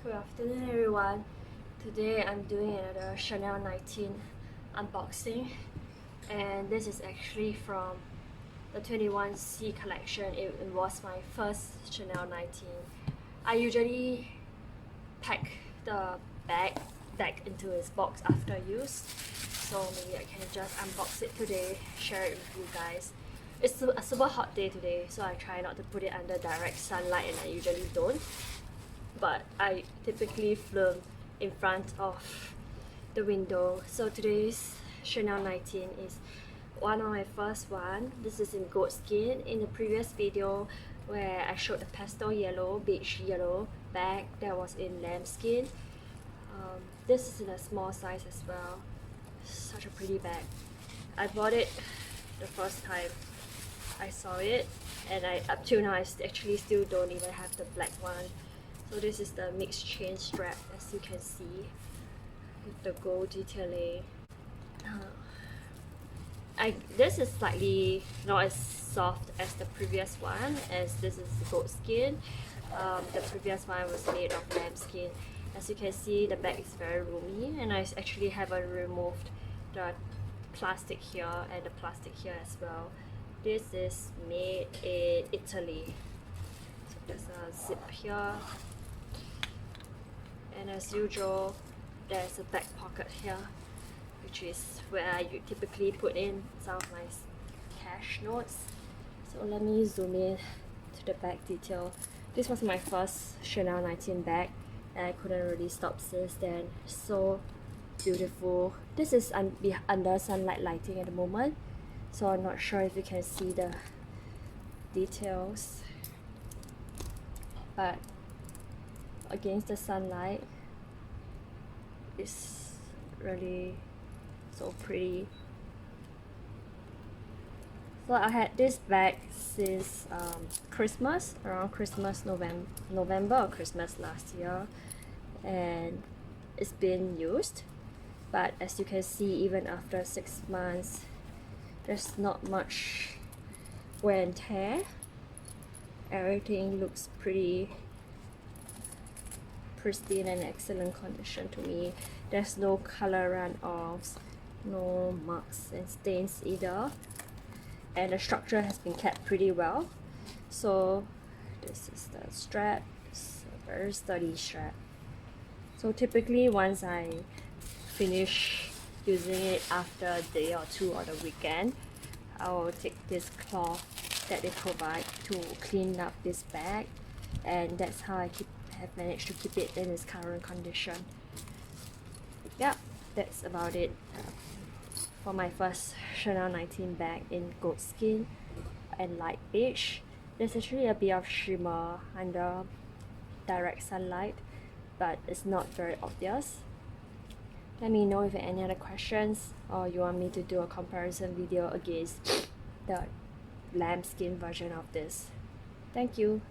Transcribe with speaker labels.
Speaker 1: Good afternoon everyone. Today I'm doing another Chanel 19 unboxing, and this is actually from the 21C collection. It was my first Chanel 19. I usually pack the bag into its box after use, so maybe I can just unbox it today, share it with you guys. It's a super hot day today, so I try not to put it under direct sunlight, and I usually don't. But I typically film in front of the window. So today's Chanel 19 is one of my first one. This is in goat skin. In the previous video where I showed the pastel yellow, beige yellow bag, that was in lambskin. This is in a small size as well. Such a pretty bag. I bought it the first time I saw it, and up till now I actually still don't even have the black one. So this is the mixed chain strap, as you can see, with the gold detailing. This is slightly not as soft as the previous one, as this is goat skin. The previous one was made of lambskin. As you can see, the bag is very roomy, and I actually haven't removed the plastic here and the plastic here as well. This is made in Italy. So there's a zip here, and as usual, there's a back pocket here, which is where I typically put in some of my cash notes. So let me zoom in to the back detail. This was my first Chanel 19 bag, and I couldn't really stop since then. So beautiful. This is under sunlight lighting at the moment, so I'm not sure if you can see the details, but against the sunlight, it's really so pretty. So I had this bag since Christmas, around Christmas, November or Christmas last year, and it's been used. But as you can see, even after 6 months, there's not much wear and tear. Everything looks pretty pristine and excellent condition to me. There's no color run-offs, no marks and stains either, and the structure has been kept pretty well. So this is the strap. It's a very sturdy strap. So typically once I finish using it after a day or two on the weekend, I will take this cloth that they provide to clean up this bag, and that's how I have managed to keep it in its current condition. Yeah, that's about it for my first Chanel 19 bag in goat skin and light beige. There's actually a bit of shimmer under direct sunlight, but it's not very obvious. Let me know if you have any other questions, or you want me to do a comparison video against the lambskin version of this. Thank you.